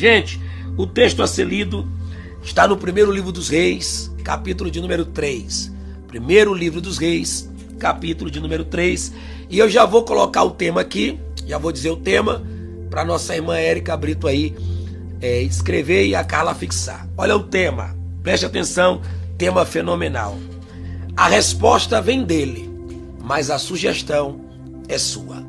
Gente, o texto a ser lido está no primeiro livro dos Reis, capítulo de número 3. Primeiro livro dos Reis, capítulo de número 3. E eu já vou colocar o tema aqui, já vou dizer o tema, para nossa irmã Érica Brito aí escrever e a Carla fixar. Olha o tema, preste atenção, tema fenomenal. A resposta vem dele, mas a sugestão é sua.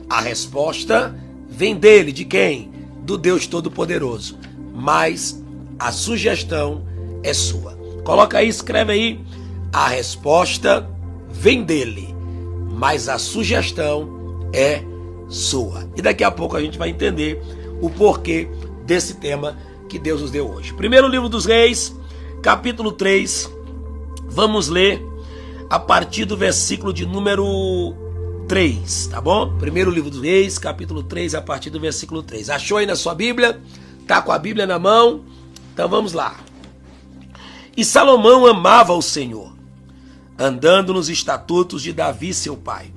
A resposta vem dele, de quem? Do Deus Todo-Poderoso, mas a sugestão é sua. Coloca aí, escreve aí. A resposta vem dele, mas a sugestão é sua. E daqui a pouco a gente vai entender o porquê desse tema que Deus nos deu hoje. Primeiro livro dos Reis, capítulo 3. Vamos ler a partir do versículo de número 3, tá bom? Primeiro livro dos Reis, capítulo 3, a partir do versículo 3. Achou aí na sua Bíblia? Tá com a Bíblia na mão? Então vamos lá. E Salomão amava o Senhor, andando nos estatutos de Davi seu pai.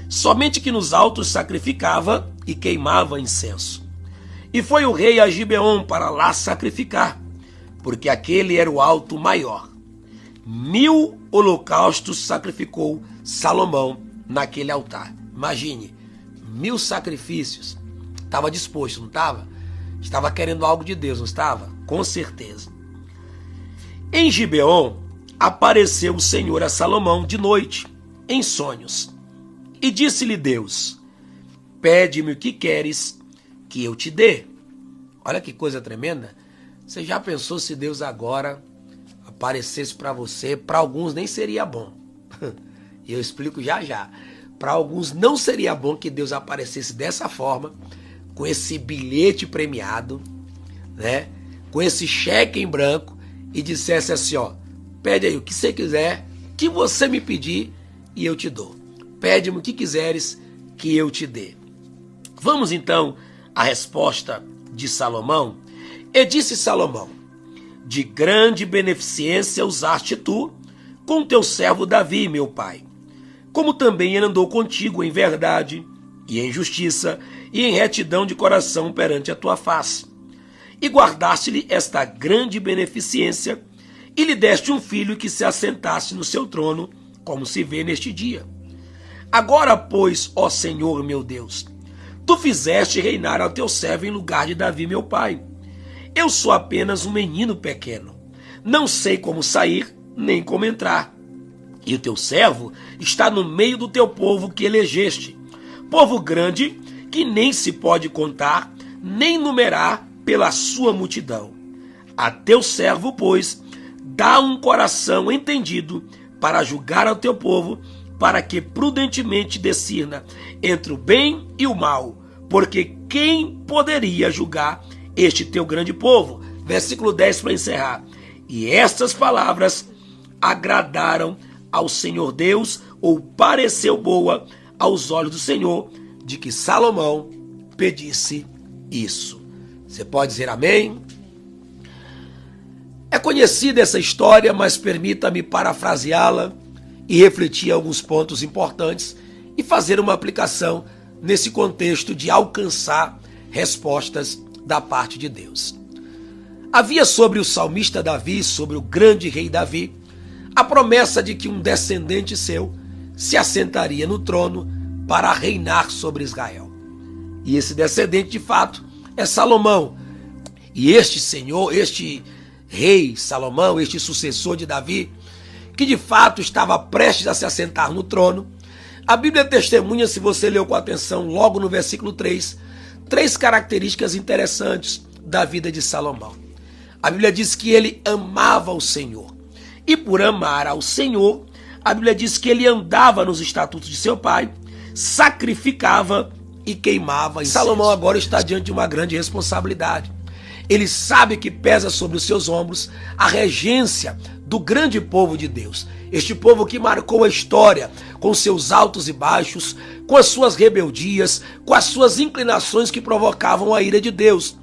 Somente que nos altos sacrificava e queimava incenso. E foi o rei a Gibeon para lá sacrificar, porque aquele era o alto maior. 1000 holocaustos sacrificou Salomão naquele altar. Imagine, 1000 sacrifícios. Estava disposto, não estava? Estava querendo algo de Deus, não estava? Com certeza. Em Gibeon apareceu o Senhor a Salomão de noite, em sonhos. E disse-lhe Deus: pede-me o que queres que eu te dê. Olha que coisa tremenda. Você já pensou se Deus agora aparecesse para você? Para alguns nem seria bom. E eu explico já já. Para alguns não seria bom que Deus aparecesse dessa forma, com esse bilhete premiado, né? Com esse cheque em branco e dissesse assim, ó, pede aí o que você quiser, que você me pedir e eu te dou. Pede-me o que quiseres que eu te dê. Vamos então à resposta de Salomão. E disse Salomão: de grande beneficência usaste tu com teu servo Davi, meu pai, como também ele andou contigo em verdade e em justiça e em retidão de coração perante a tua face. E guardaste-lhe esta grande beneficência e lhe deste um filho que se assentasse no seu trono, como se vê neste dia. Agora, pois, ó Senhor meu Deus, tu fizeste reinar ao teu servo em lugar de Davi, meu pai. Eu sou apenas um menino pequeno, não sei como sair nem como entrar. E o teu servo está no meio do teu povo que elegeste, povo grande que nem se pode contar, nem numerar pela sua multidão. A teu servo, pois, dá um coração entendido para julgar ao teu povo, para que prudentemente discirna entre o bem e o mal, porque quem poderia julgar este teu grande povo? Versículo 10 para encerrar. E estas palavras agradaram ao Senhor Deus, ou pareceu boa aos olhos do Senhor, de que Salomão pedisse isso. Você pode dizer amém? É conhecida essa história, mas permita-me parafraseá-la e refletir alguns pontos importantes e fazer uma aplicação nesse contexto de alcançar respostas da parte de Deus. Havia sobre o salmista Davi, sobre o grande rei Davi, a promessa de que um descendente seu se assentaria no trono para reinar sobre Israel. E esse descendente, de fato, é Salomão. E este senhor, este rei Salomão, este sucessor de Davi, que de fato estava prestes a se assentar no trono, a Bíblia testemunha, se você leu com atenção logo no versículo 3, 3 características interessantes da vida de Salomão. A Bíblia diz que ele amava o Senhor. E por amar ao Senhor, a Bíblia diz que ele andava nos estatutos de seu pai, sacrificava e queimava incenso. Salomão agora está diante de uma grande responsabilidade. Ele sabe que pesa sobre os seus ombros a regência do grande povo de Deus. Este povo que marcou a história com seus altos e baixos, com as suas rebeldias, com as suas inclinações que provocavam a ira de Deus.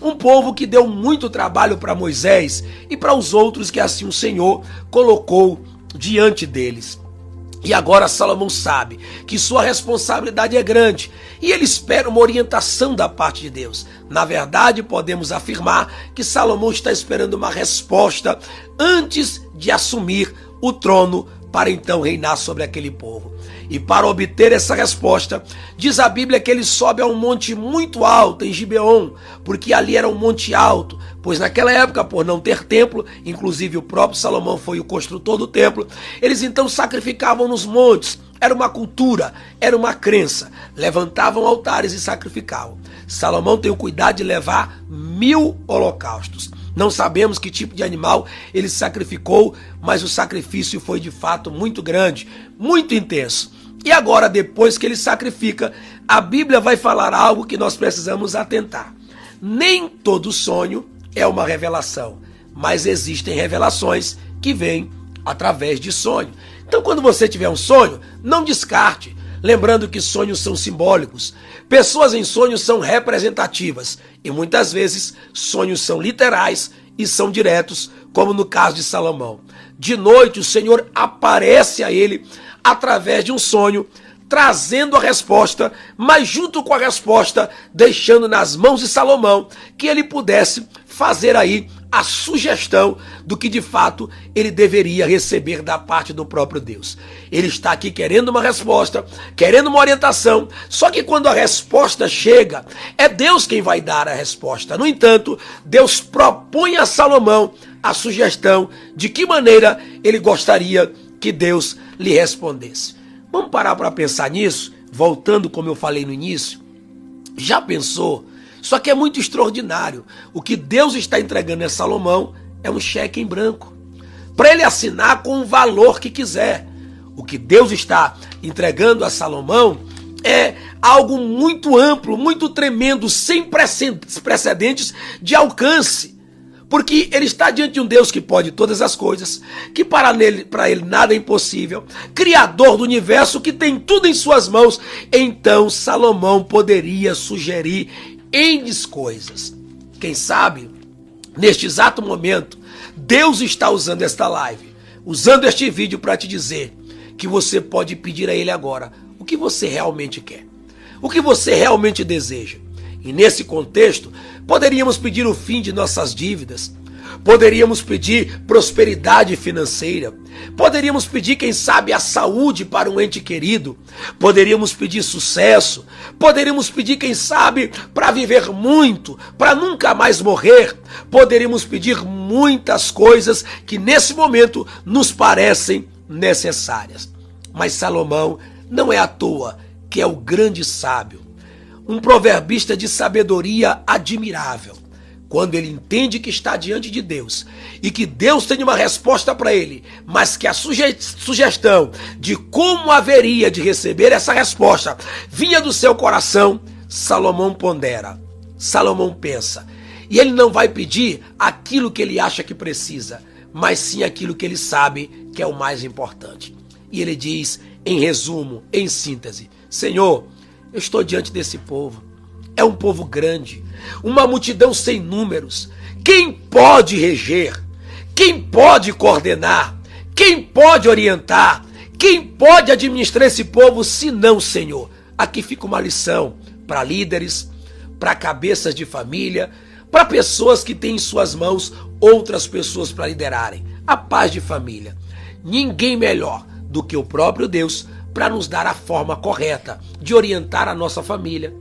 Um povo que deu muito trabalho para Moisés e para os outros que assim o Senhor colocou diante deles. E agora Salomão sabe que sua responsabilidade é grande e ele espera uma orientação da parte de Deus. Na verdade, podemos afirmar que Salomão está esperando uma resposta antes de assumir o trono para então reinar sobre aquele povo. E para obter essa resposta, diz a Bíblia que ele sobe a um monte muito alto, em Gibeon, porque ali era um monte alto, pois naquela época, por não ter templo, inclusive o próprio Salomão foi o construtor do templo, eles então sacrificavam nos montes. Era uma cultura, era uma crença. Levantavam altares e sacrificavam. Salomão tem o cuidado de levar 1000 holocaustos. Não sabemos que tipo de animal ele sacrificou, mas o sacrifício foi de fato muito grande, muito intenso. E agora, depois que ele sacrifica, a Bíblia vai falar algo que nós precisamos atentar. Nem todo sonho é uma revelação, mas existem revelações que vêm através de sonho. Então, quando você tiver um sonho, não descarte, lembrando que sonhos são simbólicos. Pessoas em sonhos são representativas e muitas vezes sonhos são literais e são diretos, como no caso de Salomão. De noite o Senhor aparece a ele através de um sonho, trazendo a resposta, mas junto com a resposta, deixando nas mãos de Salomão que ele pudesse fazer aí a sugestão do que de fato ele deveria receber da parte do próprio Deus. Ele está aqui querendo uma resposta, querendo uma orientação, só que quando a resposta chega, é Deus quem vai dar a resposta. No entanto, Deus propõe a Salomão a sugestão de que maneira ele gostaria que Deus lhe respondesse. Vamos parar para pensar nisso? Voltando, como eu falei no início, já pensou? Só que é muito extraordinário. O que Deus está entregando a Salomão é um cheque em branco, para ele assinar com o valor que quiser. O que Deus está entregando a Salomão é algo muito amplo, muito tremendo, sem precedentes de alcance. Porque ele está diante de um Deus que pode todas as coisas, que para ele nada é impossível, Criador do universo, que tem tudo em suas mãos. Então Salomão poderia sugerir N coisas. Quem sabe, neste exato momento, Deus está usando esta live, usando este vídeo para te dizer que você pode pedir a Ele agora o que você realmente quer, o que você realmente deseja. E nesse contexto, poderíamos pedir o fim de nossas dívidas, poderíamos pedir prosperidade financeira, poderíamos pedir, quem sabe, a saúde para um ente querido, poderíamos pedir sucesso, poderíamos pedir, quem sabe, para viver muito, para nunca mais morrer, poderíamos pedir muitas coisas que nesse momento nos parecem necessárias. Mas Salomão não é à toa que é o grande sábio, um proverbista de sabedoria admirável. Quando ele entende que está diante de Deus e que Deus tem uma resposta para ele, mas que a sugestão de como haveria de receber essa resposta vinha do seu coração, Salomão pondera, Salomão pensa. E ele não vai pedir aquilo que ele acha que precisa, mas sim aquilo que ele sabe que é o mais importante. E ele diz, em resumo, em síntese: Senhor, eu estou diante desse povo. É um povo grande, uma multidão sem números. Quem pode reger? Quem pode coordenar? Quem pode orientar? Quem pode administrar esse povo se não o Senhor? Aqui fica uma lição para líderes, para cabeças de família, para pessoas que têm em suas mãos outras pessoas para liderarem. A paz de família. Ninguém melhor do que o próprio Deus para nos dar a forma correta de orientar a nossa família,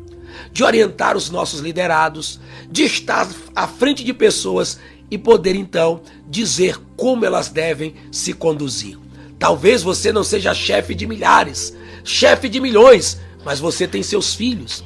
de orientar os nossos liderados, de estar à frente de pessoas e poder então dizer como elas devem se conduzir. Talvez você não seja chefe de milhares, chefe de milhões, mas você tem seus filhos,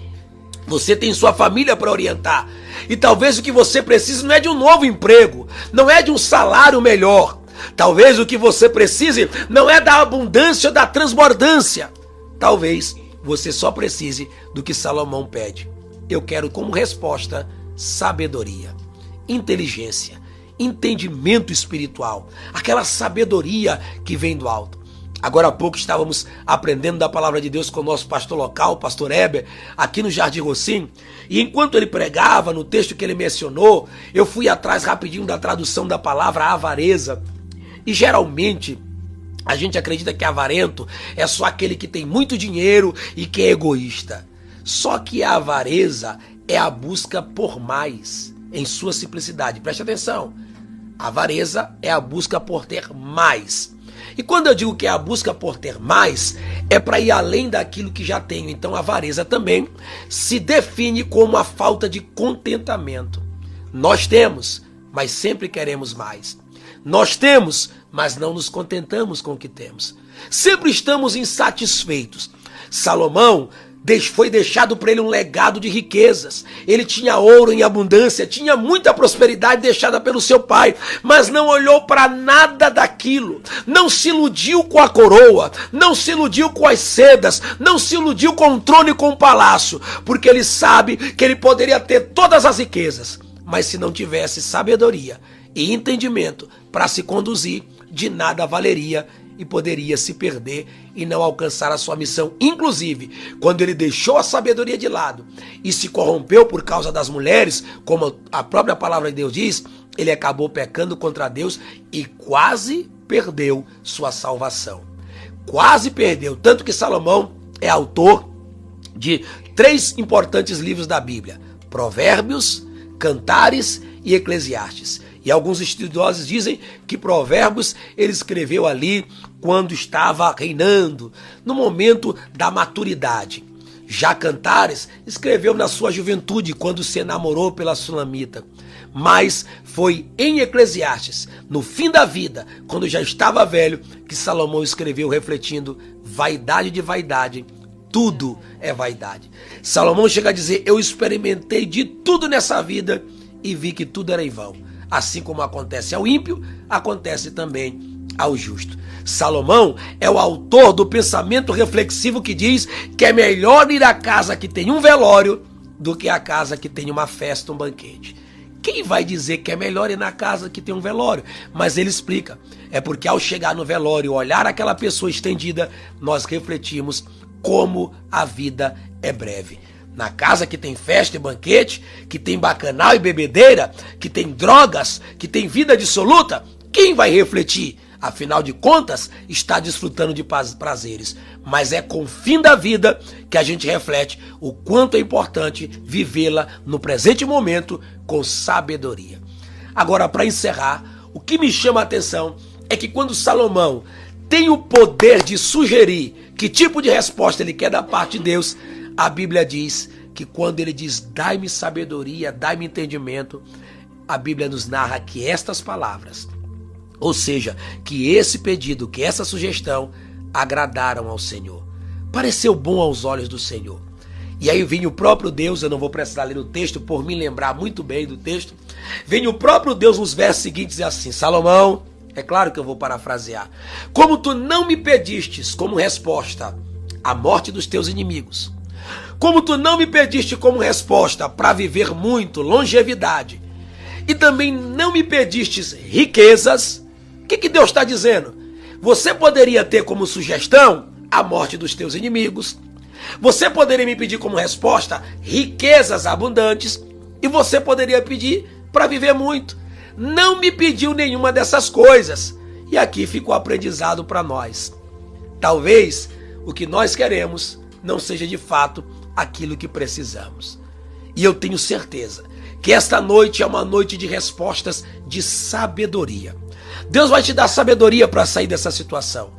você tem sua família para orientar. E talvez o que você precisa não é de um novo emprego, não é de um salário melhor. Talvez o que você precise não é da abundância ou da transbordância. Talvez você só precise do que Salomão pede. Eu quero como resposta sabedoria, inteligência, entendimento espiritual, aquela sabedoria que vem do alto. Agora há pouco estávamos aprendendo da palavra de Deus com o nosso pastor local, o pastor Heber, aqui no Jardim Rocim, e enquanto ele pregava no texto que ele mencionou, eu fui atrás rapidinho da tradução da palavra avareza. E geralmente A gente acredita que avarento é só aquele que tem muito dinheiro e que é egoísta. Só que a avareza é a busca por mais, em sua simplicidade. Preste atenção. A avareza é a busca por ter mais. E quando eu digo que é a busca por ter mais, é para ir além daquilo que já tenho. Então a avareza também se define como a falta de contentamento. Nós temos, mas sempre queremos mais. Nós temos, mas não nos contentamos com o que temos. Sempre estamos insatisfeitos. Salomão foi deixado para ele um legado de riquezas. Ele tinha ouro em abundância, tinha muita prosperidade deixada pelo seu pai, mas não olhou para nada daquilo. Não se iludiu com a coroa, não se iludiu com as sedas, não se iludiu com o trono e com o palácio, porque ele sabe que ele poderia ter todas as riquezas, mas se não tivesse sabedoria e entendimento para se conduzir, de nada valeria e poderia se perder e não alcançar a sua missão. Inclusive, quando ele deixou a sabedoria de lado e se corrompeu por causa das mulheres, como a própria palavra de Deus diz, ele acabou pecando contra Deus e quase perdeu sua salvação. Quase perdeu, tanto que Salomão é autor de 3 importantes livros da Bíblia: Provérbios, Cantares e Eclesiastes. E alguns estudiosos dizem que Provérbios ele escreveu ali quando estava reinando, no momento da maturidade. Já Cantares escreveu na sua juventude, quando se enamorou pela Sulamita. Mas foi em Eclesiastes, no fim da vida, quando já estava velho, que Salomão escreveu refletindo: vaidade de vaidade, tudo é vaidade. Salomão chega a dizer: eu experimentei de tudo nessa vida e vi que tudo era em vão. Assim como acontece ao ímpio, acontece também ao justo. Salomão é o autor do pensamento reflexivo que diz que é melhor ir à casa que tem um velório do que à casa que tem uma festa, um banquete. Quem vai dizer que é melhor ir na casa que tem um velório? Mas ele explica. É porque ao chegar no velório, olhar aquela pessoa estendida, nós refletimos como a vida é breve. Na casa que tem festa e banquete, que tem bacanal e bebedeira, que tem drogas, que tem vida dissoluta, quem vai refletir? Afinal de contas, está desfrutando de prazeres. Mas é com o fim da vida que a gente reflete o quanto é importante vivê-la no presente momento com sabedoria. Agora, para encerrar, o que me chama a atenção é que quando Salomão tem o poder de sugerir que tipo de resposta ele quer da parte de Deus, a Bíblia diz que quando ele diz: dai-me sabedoria, dai-me entendimento, a Bíblia nos narra que estas palavras, ou seja, que esse pedido, que essa sugestão agradaram ao Senhor. Pareceu bom aos olhos do Senhor. E aí vem o próprio Deus, eu não vou precisar ler o texto por me lembrar muito bem do texto, vem o próprio Deus nos versos seguintes e assim: Salomão, é claro que eu vou parafrasear, como tu não me pedistes como resposta a morte dos teus inimigos, como tu não me pediste como resposta para viver muito, longevidade, e também não me pedistes riquezas, o que Deus está dizendo? Você poderia ter como sugestão a morte dos teus inimigos, você poderia me pedir como resposta riquezas abundantes, e você poderia pedir para viver muito. Não me pediu nenhuma dessas coisas. E aqui fica o aprendizado para nós. Talvez o que nós queremos não seja de fato aquilo que precisamos. E eu tenho certeza que esta noite é uma noite de respostas de sabedoria. Deus vai te dar sabedoria para sair dessa situação.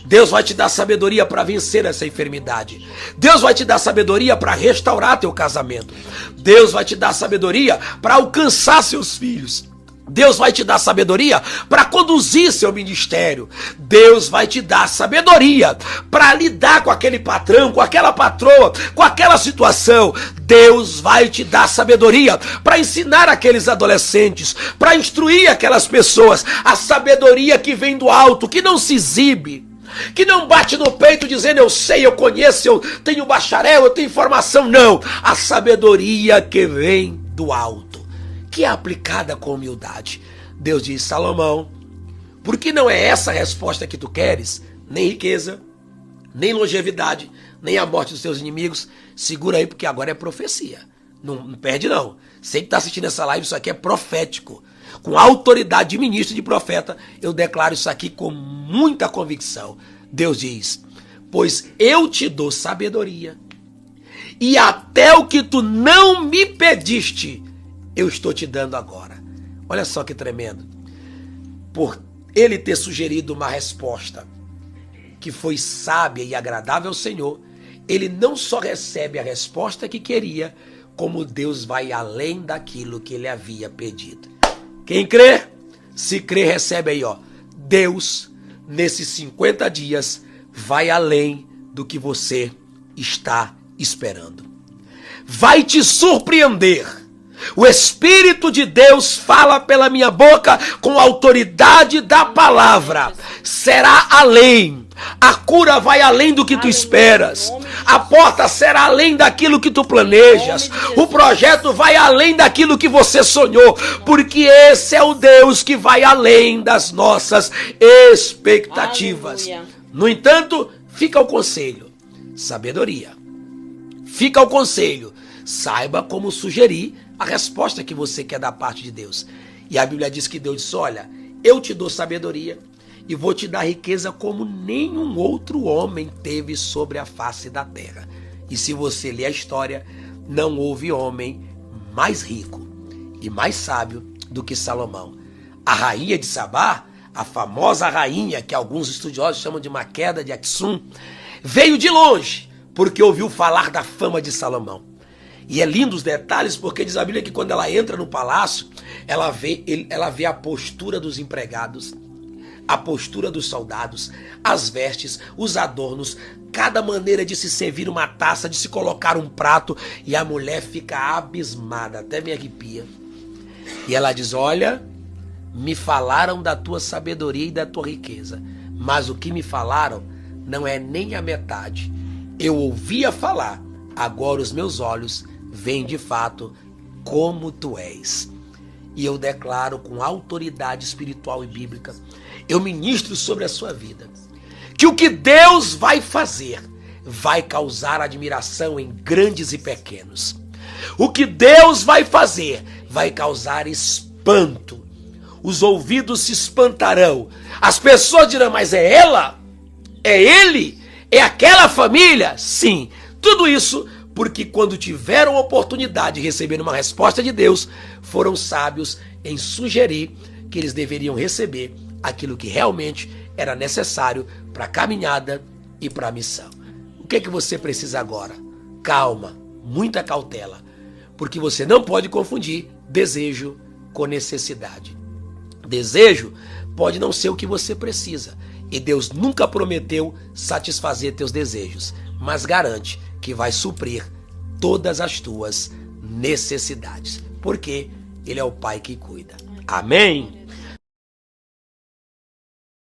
Deus vai te dar sabedoria para vencer essa enfermidade. Deus vai te dar sabedoria para restaurar teu casamento. Deus vai te dar sabedoria para alcançar seus filhos. Deus vai te dar sabedoria para conduzir seu ministério. Deus vai te dar sabedoria para lidar com aquele patrão, com aquela patroa, com aquela situação. Deus vai te dar sabedoria para ensinar aqueles adolescentes, para instruir aquelas pessoas. A sabedoria que vem do alto, que não se exibe, que não bate no peito dizendo: eu sei, eu conheço, eu tenho bacharel, eu tenho informação. Não, a sabedoria que vem do alto, que é aplicada com humildade. Deus diz: Salomão, porque não é essa a resposta que tu queres, nem riqueza, nem longevidade, nem a morte dos teus inimigos. Segura aí, porque agora é profecia. Não perde não. Você que está assistindo essa live, isso aqui é profético. com autoridade de ministro e de profeta, eu declaro isso aqui com muita convicção. Deus diz: pois eu te dou sabedoria, e até o que tu não me pediste, eu estou te dando agora. Olha só que tremendo. Por ele ter sugerido uma resposta que foi sábia e agradável ao Senhor, ele não só recebe a resposta que queria, como Deus vai além daquilo que ele havia pedido. Quem crê? Se crê, recebe aí, ó. Deus, nesses 50 dias, vai além do que você está esperando. Vai te surpreender. O Espírito de Deus fala pela minha boca com a autoridade da palavra. Será além. A cura vai além do que tu esperas. A porta será além daquilo que tu planejas. O projeto vai além daquilo que você sonhou. Porque esse é o Deus que vai além das nossas expectativas. No entanto, fica o conselho. Sabedoria. Fica o conselho. Saiba como sugerir a resposta que você quer da parte de Deus. E a Bíblia diz que Deus disse: olha, eu te dou sabedoria e vou te dar riqueza como nenhum outro homem teve sobre a face da terra. E se você ler a história, não houve homem mais rico e mais sábio do que Salomão. A rainha de Sabá, a famosa rainha que alguns estudiosos chamam de Maqueda de Aksum, veio de longe porque ouviu falar da fama de Salomão. E é lindo os detalhes, porque diz a Bíblia que quando ela entra no palácio, ela vê a postura dos empregados, a postura dos soldados, as vestes, os adornos, cada maneira de se servir uma taça, de se colocar um prato, e a mulher fica abismada, até me arrepia. E ela diz: olha, me falaram da tua sabedoria e da tua riqueza, mas o que me falaram não é nem a metade. Eu ouvia falar, agora os meus olhos veem de fato como tu és. E eu declaro com autoridade espiritual e bíblica, eu ministro sobre a sua vida, que o que Deus vai fazer vai causar admiração em grandes e pequenos. O que Deus vai fazer vai causar espanto. Os ouvidos se espantarão. As pessoas dirão: mas é ela? É ele? É aquela família? Sim, tudo isso porque quando tiveram a oportunidade de receber uma resposta de Deus, foram sábios em sugerir que eles deveriam receber aquilo que realmente era necessário para a caminhada e para a missão. O que é que você precisa agora? Calma, muita cautela, porque você não pode confundir desejo com necessidade. Desejo pode não ser o que você precisa, e Deus nunca prometeu satisfazer teus desejos, mas garante que vai suprir todas as tuas necessidades, porque Ele é o Pai que cuida. Amém?